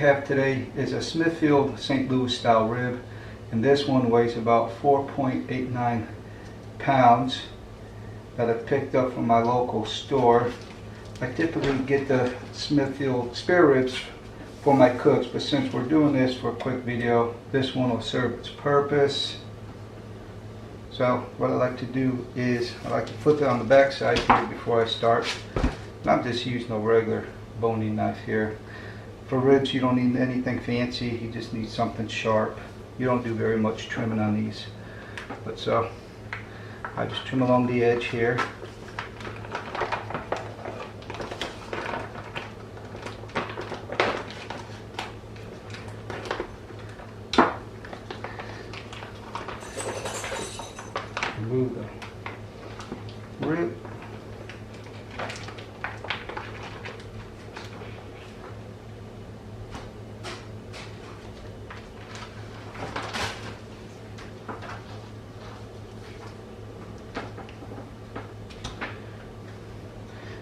have today is a Smithfield St. Louis style rib, and this one weighs about 4.89 pounds that I picked up from my local store. I typically get the Smithfield spare ribs for my cooks, but since we're doing this for a quick video, this one will serve its purpose. So what I like to do is I like to flip it on the back side here before I start. And I'm just using a regular boning knife here. For ribs you don't need anything fancy, you just need something sharp. You don't do very much trimming on these. But so I just trim along the edge here. Remove the rib.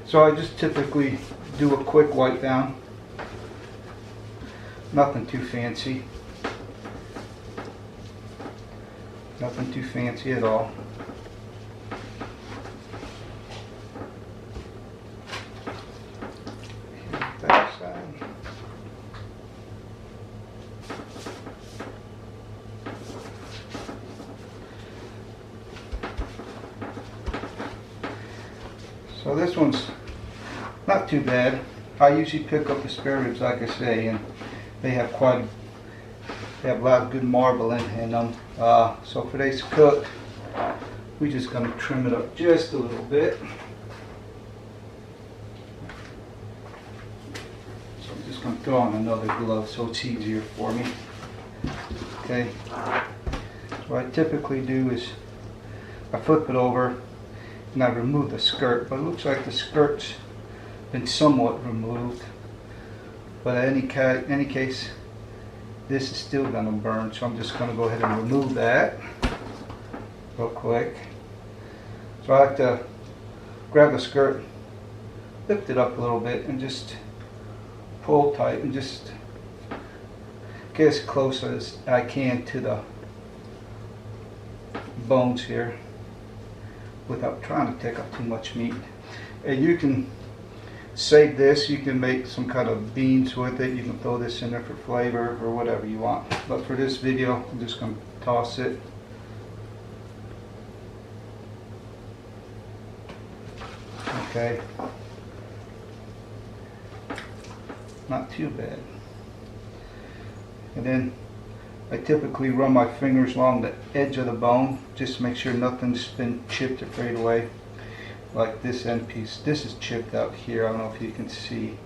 So I just typically do a quick wipe down. Nothing too fancy. Nothing too fancy at all. Back side. So this one's not too bad. I usually pick up the spare ribs, like I say, and they have a lot of good marble in them. So for today's cook, we're just going to trim it up just a little bit. So I'm just going to throw on another glove so it's easier for me. Okay. So what I typically do is I flip it over and I remove the skirt, but it looks like the skirt's been somewhat removed. But in any case, this is still going to burn, so I'm just going to go ahead and remove that real quick. So I like to grab the skirt, lift it up a little bit, and just pull tight and just get as close as I can to the bones here without trying to take up too much meat. And you can save this, you can make some kind of beans with it, you can throw this in there for flavor or whatever you want. But for this video, I'm just going to toss it. Okay. Not too bad. And then I typically run my fingers along the edge of the bone just to make sure nothing's been chipped or frayed away. Like this end piece, this is chipped out here. I don't know if you can see.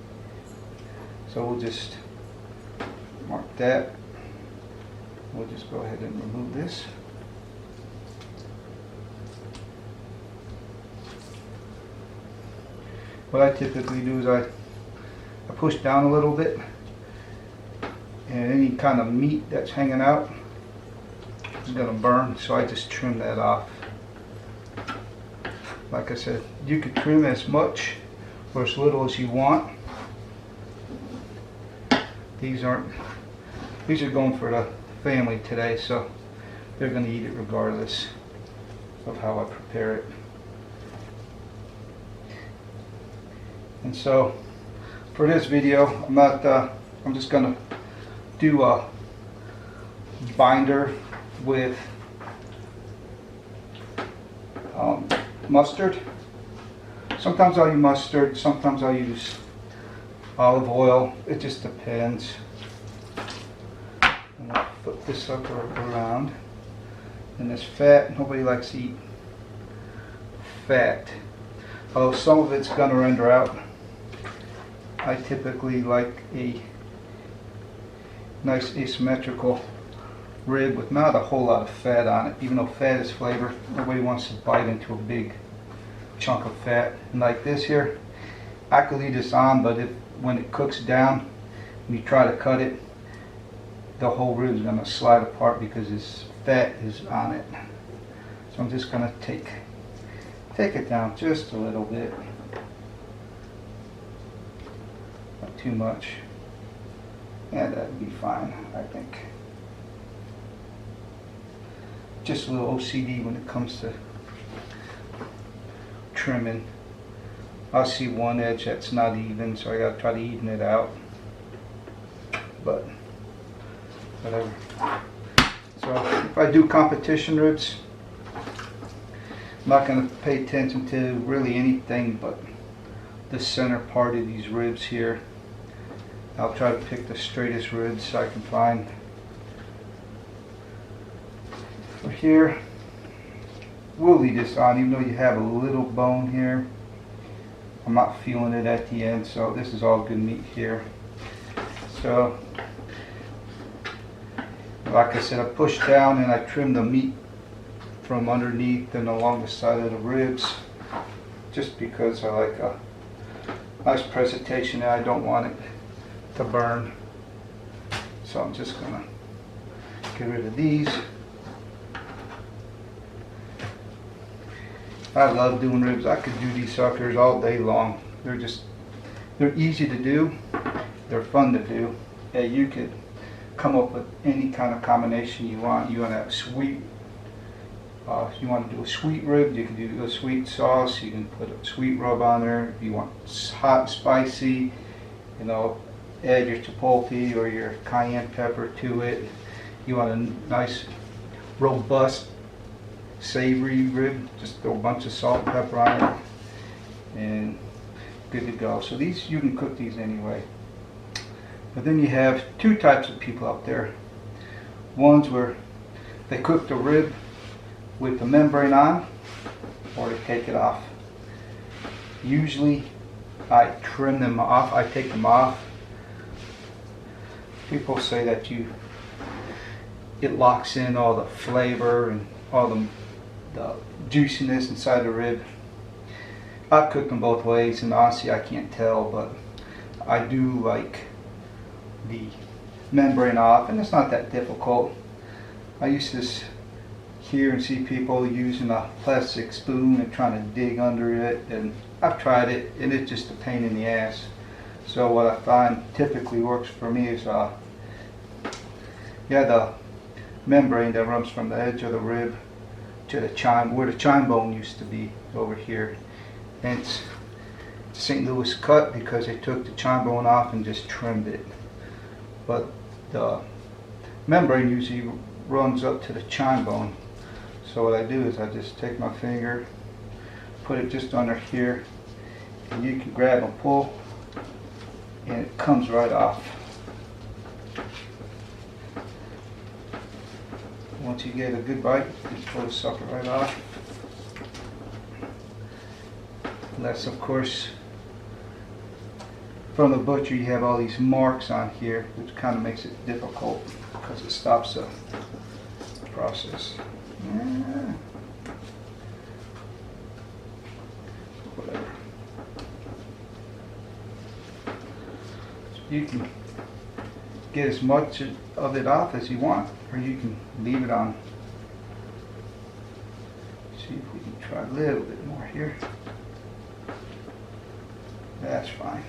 So we'll just mark that. We'll just go ahead and remove this. What I typically do is I push down a little bit, and any kind of meat that's hanging out is going to burn, so I just trim that off. Like I said, you could trim as much or as little as you want. These are going for the family today, so they're going to eat it regardless of how I prepare it. And so for this video, I'm just going to do a binder with mustard. Sometimes I'll use mustard, sometimes I'll use olive oil. It just depends. And I'll flip this sucker around. And this fat, nobody likes to eat fat. Although some of it's going to render out. I typically like a nice asymmetrical rib with not a whole lot of fat on it. Even though fat is flavor, nobody wants to bite into a big chunk of fat. And like this here, I could leave this on, but when it cooks down and you try to cut it, the whole rib is going to slide apart because this fat is on it. So I'm just going to take it down just a little bit, not too much. Yeah, that'd be fine, I think. Just a little OCD when it comes to trimming. I see one edge that's not even, so I gotta try to even it out. But whatever. So if I do competition ribs, I'm not gonna pay attention to really anything but the center part of these ribs here. I'll try to pick the straightest ribs I can find. For here, we'll leave this on, even though you have a little bone here. I'm not feeling it at the end, so this is all good meat here. So, like I said, I push down and I trim the meat from underneath and along the side of the ribs, just because I like a nice presentation and I don't want it to burn. So I'm just gonna get rid of these. I love doing ribs. I could do these suckers all day long. They're easy to do. They're fun to do. Yeah, you could come up with any kind of combination you want. You want to have sweet, if you want to do a sweet rib, you can do a sweet sauce. You can put a sweet rub on there. If you want hot and spicy, you know, add your chipotle or your cayenne pepper to it. You want a nice, robust, savory rib, just throw a bunch of salt and pepper on it and good to go. So these, you can cook these anyway. But then you have two types of people out there. Ones where they cook the rib with the membrane on, or they take it off. Usually I trim them off, I take them off. People say that it locks in all the flavor and all the juiciness inside the rib. I've cooked them both ways and honestly I can't tell, but I do like the membrane off, and it's not that difficult. I used to hear and see people using a plastic spoon and trying to dig under it, and I've tried it and it's just a pain in the ass. So what I find typically works for me is the membrane that runs from the edge of the rib to the chine, where the chine bone used to be over here. And it's St. Louis cut because they took the chine bone off and just trimmed it. But the membrane usually runs up to the chine bone. So what I do is I just take my finger, put it just under here, and you can grab and pull, and it comes right off. Once you get a good bite, just pull the sucker right off. Unless, of course, from the butcher you have all these marks on here, which kind of makes it difficult because it stops the process. Yeah. Whatever. So you can get as much of it off as you want, or you can leave it on. See if we can try a little bit more here. That's fine.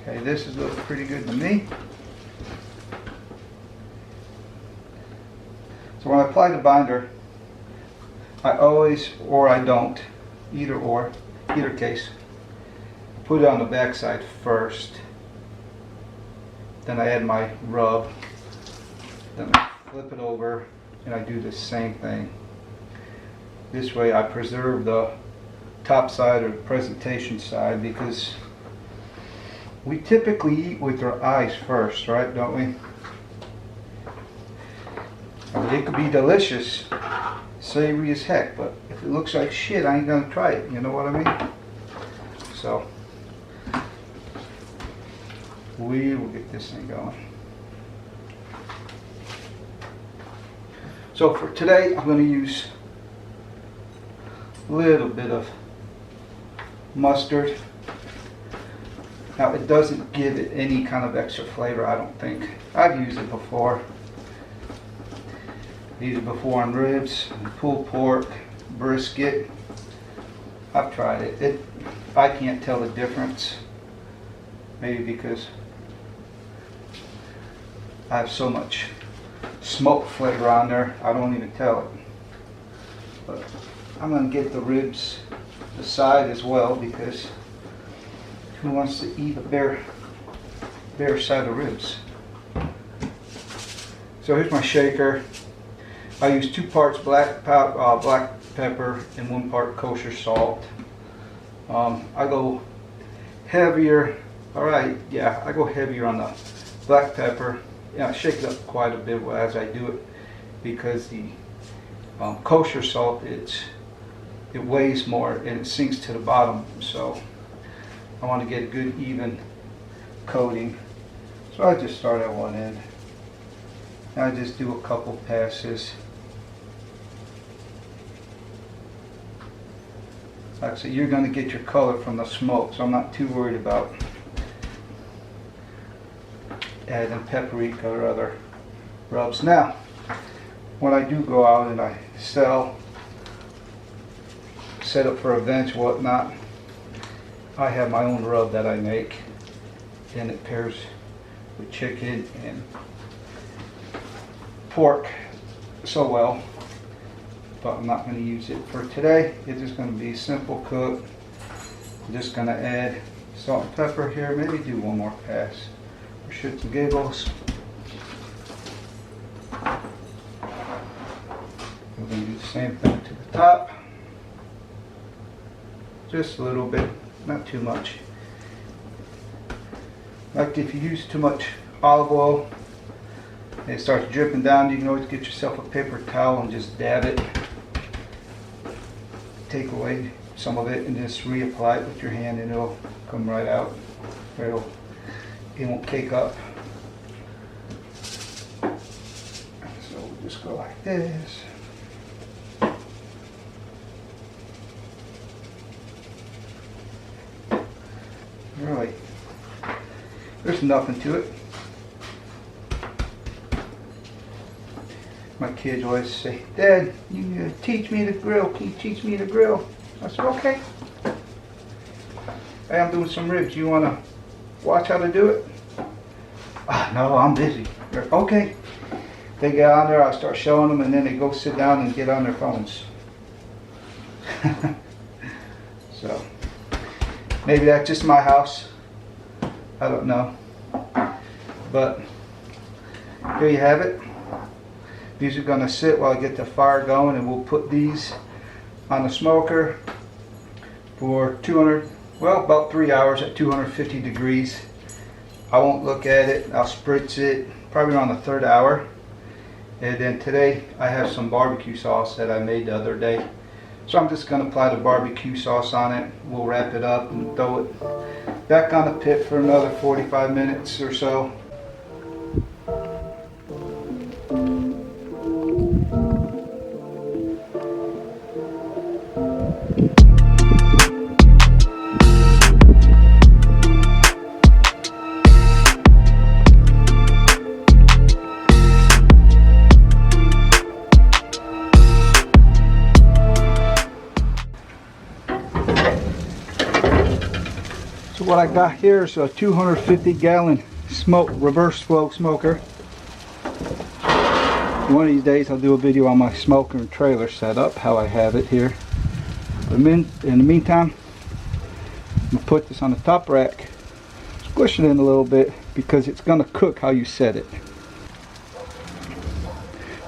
Okay, this is looking pretty good to me. So when I apply the binder, I always, or I don't, either case, put it on the back side first. Then I add my rub, then I flip it over, and I do the same thing. This way I preserve the top side or the presentation side, because we typically eat with our eyes first, right? Don't we? I mean, it could be delicious, savory as heck, but if it looks like shit, I ain't gonna try it. You know what I mean? So we will get this thing going. So for today, I'm going to use a little bit of mustard. Now it doesn't give it any kind of extra flavor, I don't think. I've used it before. Used it before on ribs, pulled pork, brisket. I've tried it. I can't tell the difference. Maybe because I have so much smoke flavor on there, I don't even tell it. But I'm going to get the ribs aside as well, because who wants to eat a bare side of ribs? So here's my shaker. I use 2 parts black pepper and 1 part kosher salt. I go heavier. I go heavier on the black pepper. I shake it up quite a bit as I do it, because the kosher salt, it weighs more and it sinks to the bottom. So I want to get a good even coating. So I just start at one end. And I just do a couple passes. Like I said, you're going to get your color from the smoke, so I'm not too worried about adding paprika or other rubs. Now, when I do go out and I sell, set up for events, whatnot, I have my own rub that I make, and it pairs with chicken and pork so well. But I'm not going to use it for today. It's just going to be simple cook. I'm just going to add salt and pepper here. Maybe do one more pass for shits and giggles. We're going to do the same thing to the top. Just a little bit, not too much. Like if you use too much olive oil and it starts dripping down, you can always get yourself a paper towel and just dab it. Take away some of it and just reapply it with your hand, and it'll come right out. It won't cake up. So we'll just go like this. Really, there's nothing to it. My kids always say, "Dad, you teach me to grill. Can you teach me to grill?" I said, "Okay. Hey, I'm doing some ribs. You want to watch how to do it?" No, I'm busy. They're, okay. They get on there, I start showing them, and then they go sit down and get on their phones. So, maybe that's just my house. I don't know. But, here you have it. These are going to sit while I get the fire going, and we'll put these on the smoker for about 3 hours at 250 degrees. I won't look at it. I'll spritz it probably around the 3rd hour. And then today I have some barbecue sauce that I made the other day. So I'm just going to apply the barbecue sauce on it. We'll wrap it up and throw it back on the pit for another 45 minutes or so. So what I got here is a 250-gallon reverse flow smoker. One of these days I'll do a video on my smoker and trailer setup, how I have it here. But in the meantime, I'm going to put this on the top rack, squish it in a little bit, because it's going to cook how you set it.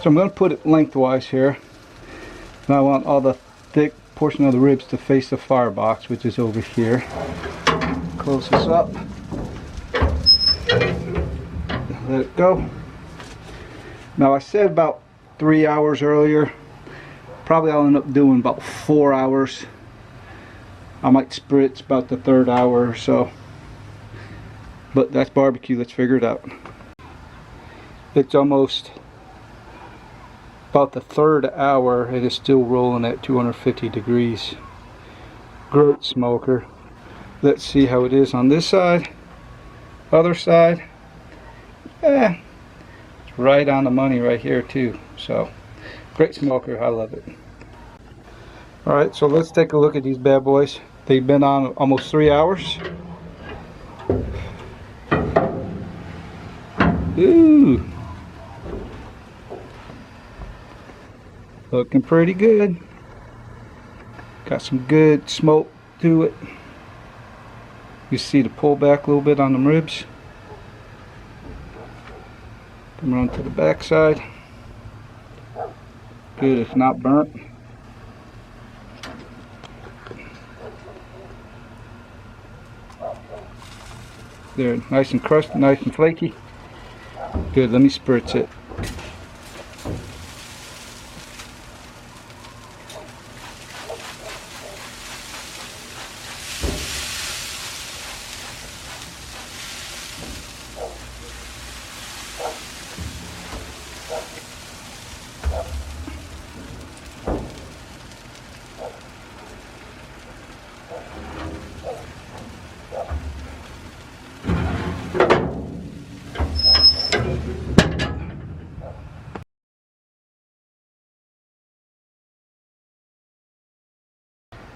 So I'm going to put it lengthwise here, and I want all the thick portion of the ribs to face the firebox, which is over here. Close this up, let it go. Now I said about 3 hours earlier. Probably I'll end up doing about 4 hours. I might spritz about the 3rd hour or so. But that's barbecue, let's figure it out. It's almost about the 3rd hour. It is still rolling at 250 degrees. Great smoker. Let's see how it is on this side. Other side. It's right on the money right here too. So, great smoker. I love it. Alright, so let's take a look at these bad boys. They've been on almost 3 hours. Ooh. Looking pretty good. Got some good smoke to it. You see the pull back a little bit on the ribs. Come around to the back side. Good, it's not burnt. They're nice and crusty, nice and flaky. Good, let me spritz it.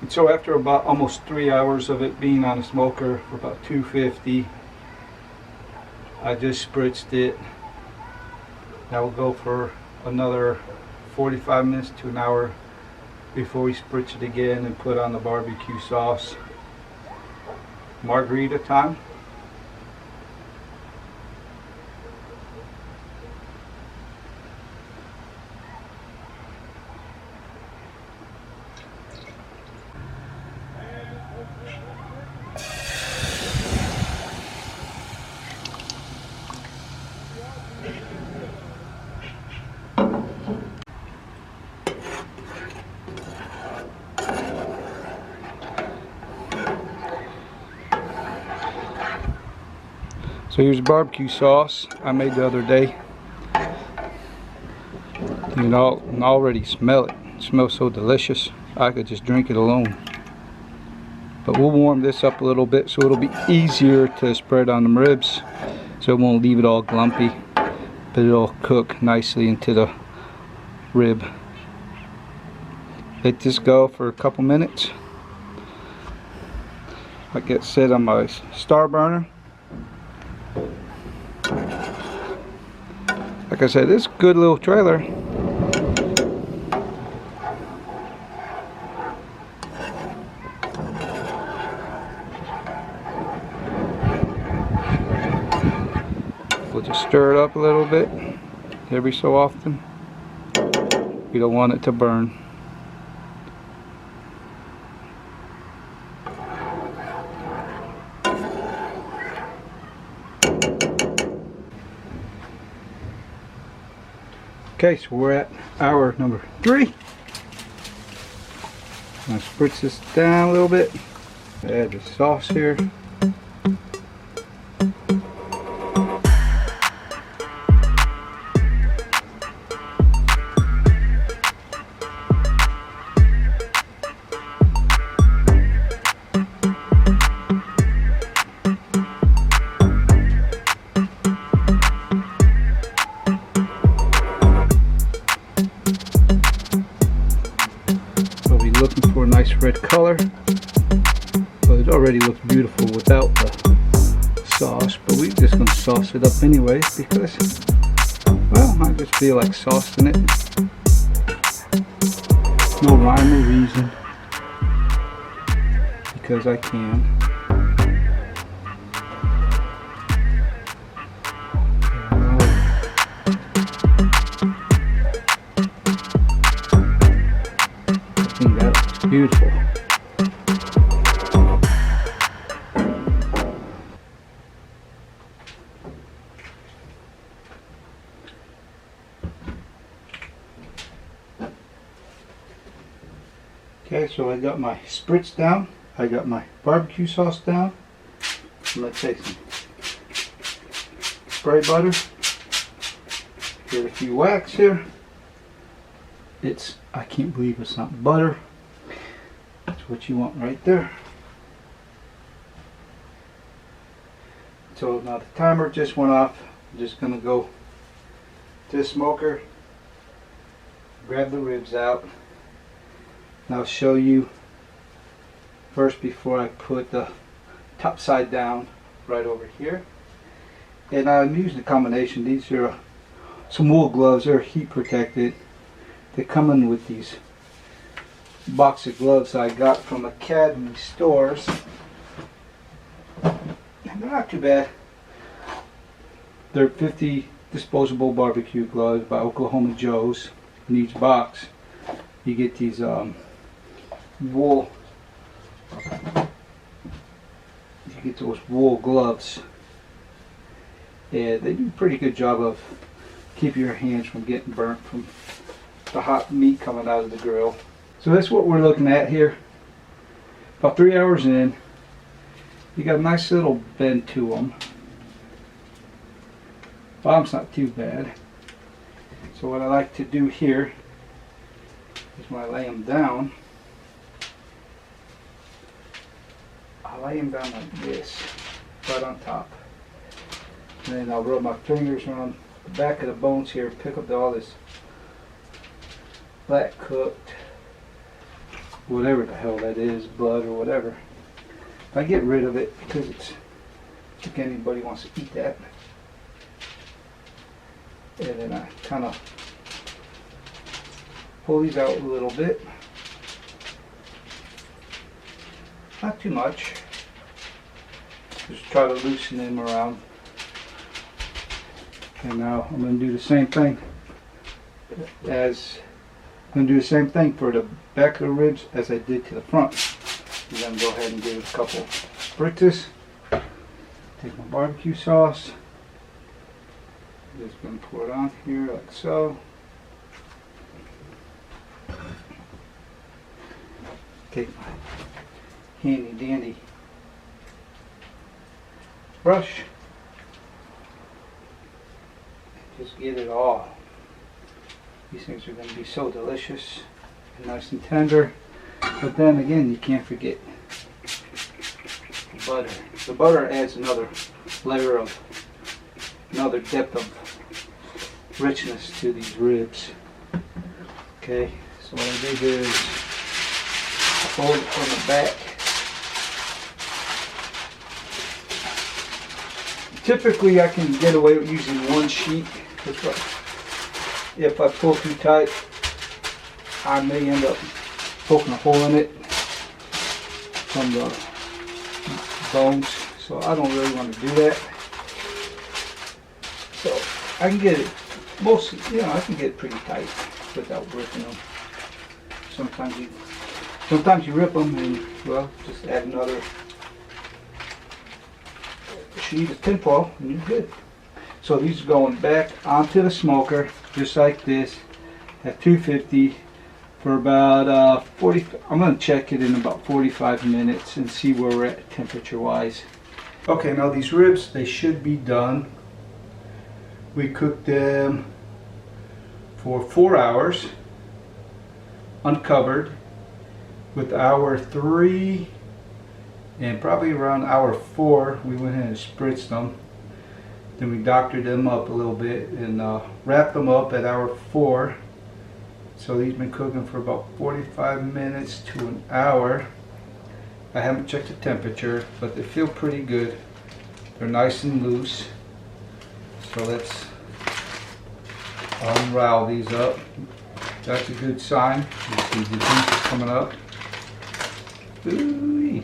And so after about almost 3 hours of it being on the smoker for about 250, I just spritzed it. That will go for another 45 minutes to an hour before we spritz it again and put on the barbecue sauce. Margarita time. So here's the barbecue sauce I made the other day. You can already smell it. It smells so delicious. I could just drink it alone. But we'll warm this up a little bit so it'll be easier to spread on the ribs. So it won't leave it all glumpy. But it'll cook nicely into the rib. Let this go for a couple minutes. I get set on my star burner. Like I said, this is a good little trailer. We'll just stir it up a little bit every so often. We don't want it to burn. Okay, so we're at hour number 3. I'll spritz this down a little bit. Add the sauce here. Looking for a nice red color. Well, it already looks beautiful without the sauce, but we're just going to sauce it up anyway because, well, I just feel like saucing it. No rhyme or reason, because I can. Beautiful. Okay, so I got my spritz down. I got my barbecue sauce down. Let's take some spray butter. Get a few whacks here. I can't believe it's not butter. That's what you want right there. So now the timer just went off. I'm just going to go to the smoker, grab the ribs out, and I'll show you first before I put the top side down right over here. And I'm using a combination. These are some wool gloves. They're heat protected. They come in with these box of gloves I got from Academy stores. And they're not too bad. They're 50 disposable barbecue gloves by Oklahoma Joe's. In each box you get these wool, you get those wool gloves, and they do a pretty good job of keeping your hands from getting burnt from the hot meat coming out of the grill. So that's what we're looking at here. About 3 hours in, you got a nice little bend to them. Bottom's not too bad. So what I like to do here is when I lay them down, I lay them down like this, right on top. And then I'll rub my fingers around the back of the bones here, pick up all this black cooked, whatever the hell that is, blood or whatever. I get rid of it because it's, I think anybody wants to eat that. And then I kind of pull these out a little bit. Not too much. Just try to loosen them around. Okay, now I'm going to do the same thing for the back of the ribs as I did to the front. I'm going to go ahead and give it a couple spritzes. Take my barbecue sauce. Just going to pour it on here like so. Take my handy dandy brush. Just get it all. These things are going to be so delicious and nice and tender. But then again, you can't forget the butter. The butter adds another layer of, another depth of richness to these ribs. Okay, so what I do here is fold it from the back. Typically I can get away with using one sheet. If I pull too tight, I may end up poking a hole in it from the bones. So I don't really want to do that. So I can get it mostly, I can get it pretty tight without ripping them. Sometimes you rip them and, well, just add another sheet of tinfoil and you're good. So these are going back onto the smoker just like this at 250 for about 40. I'm going to check it in about 45 minutes and see where we're at temperature wise. Okay, now these ribs, they should be done. We cooked them for 4 hours uncovered. With hour 3 and probably around hour 4 we went ahead and spritzed them. Then we doctored them up a little bit and wrapped them up at hour 4. So these have been cooking for about 45 minutes to an hour. I haven't checked the temperature, but they feel pretty good. They're nice and loose. So let's unroll these up. That's a good sign. You see the juice is coming up. Ooh-wee.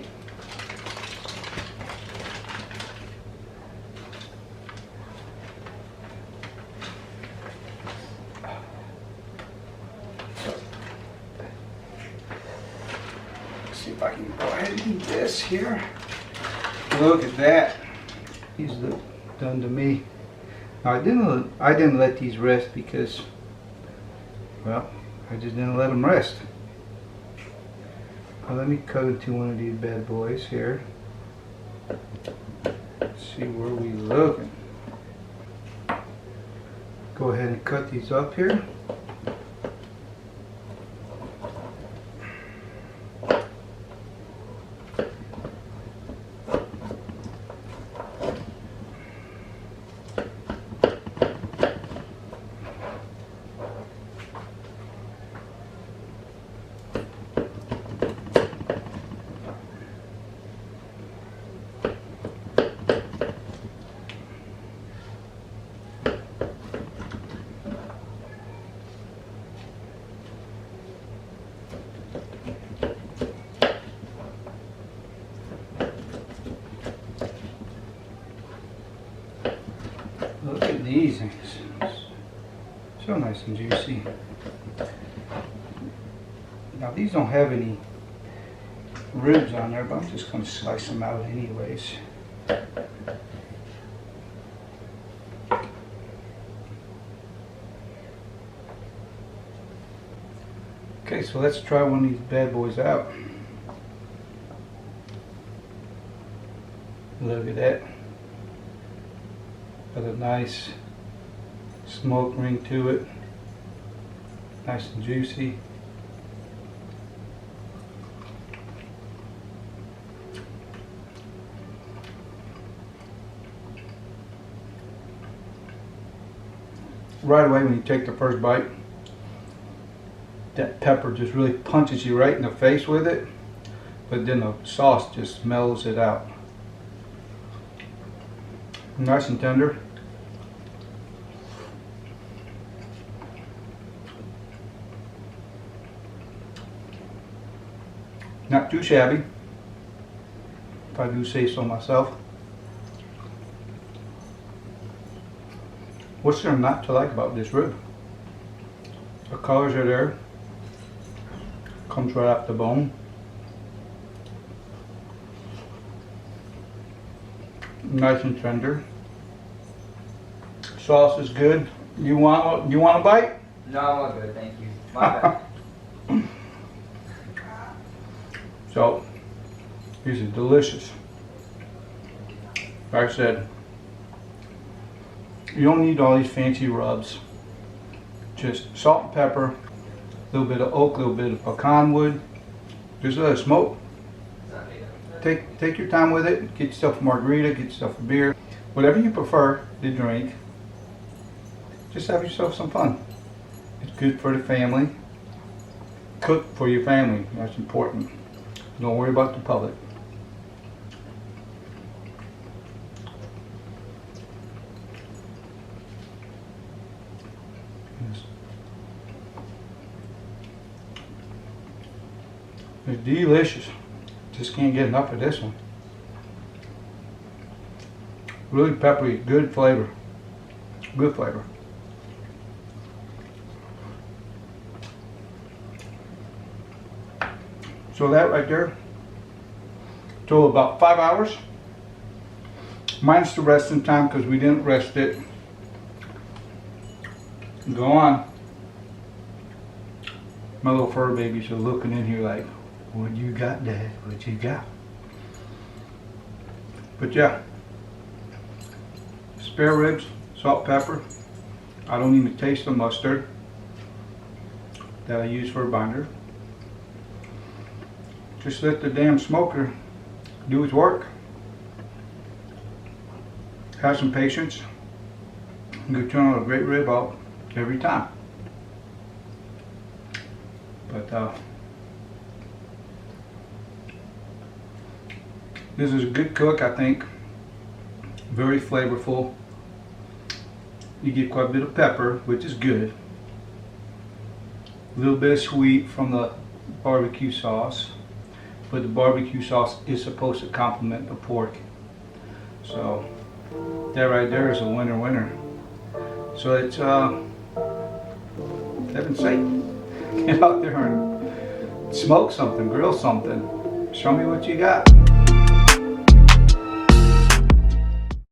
Let's see if I can go ahead and eat this here. Look at that. These look done to me. Now I didn't let these rest because, well, I just didn't let them rest. Well, let me cut into one of these bad boys here. Let's see where we looking. Go ahead and cut these up here. these things. So nice and juicy. Now these don't have any ribs on there, but I'm just going to slice them out anyways. Okay, so let's try one of these bad boys out. Look at that. Got a nice smoke ring to it. Nice and juicy. Right away when you take the first bite, that pepper just really punches you right in the face with it, but then the sauce just mellows it out. Nice and tender. Not too shabby, if I do say so myself. What's there not to like about this rib? The colors are there. Comes right off the bone. Nice and tender. Sauce is good. You want a bite? No, I'm good, thank you. My bad. So these are delicious. Like I said, you don't need all these fancy rubs. Just salt and pepper, a little bit of oak, a little bit of pecan wood. Just let it smoke. Take your time with it. Get yourself a margarita, get yourself a beer. Whatever you prefer to drink. Just have yourself some fun. It's good for the family. Cook for your family. That's important. Don't worry about the public. It's delicious. Just can't get enough of this one. Really peppery, good flavor. Good flavor. So that right there, took about 5 hours. Mine's the resting time because we didn't rest it. Go on. My little fur babies are looking in here like, what you got, Dad? What you got? But yeah, spare ribs, salt, pepper. I don't even taste the mustard that I use for a binder. Just let the damn smoker do its work. Have some patience. You can turn out a great rib out every time. But this is a good cook, I think. Very flavorful. You get quite a bit of pepper, which is good. A little bit of sweet from the barbecue sauce. But the barbecue sauce is supposed to complement the pork. So that right there is a winner. So it's heaven's sake. Get out there and smoke something, grill something. Show me what you got.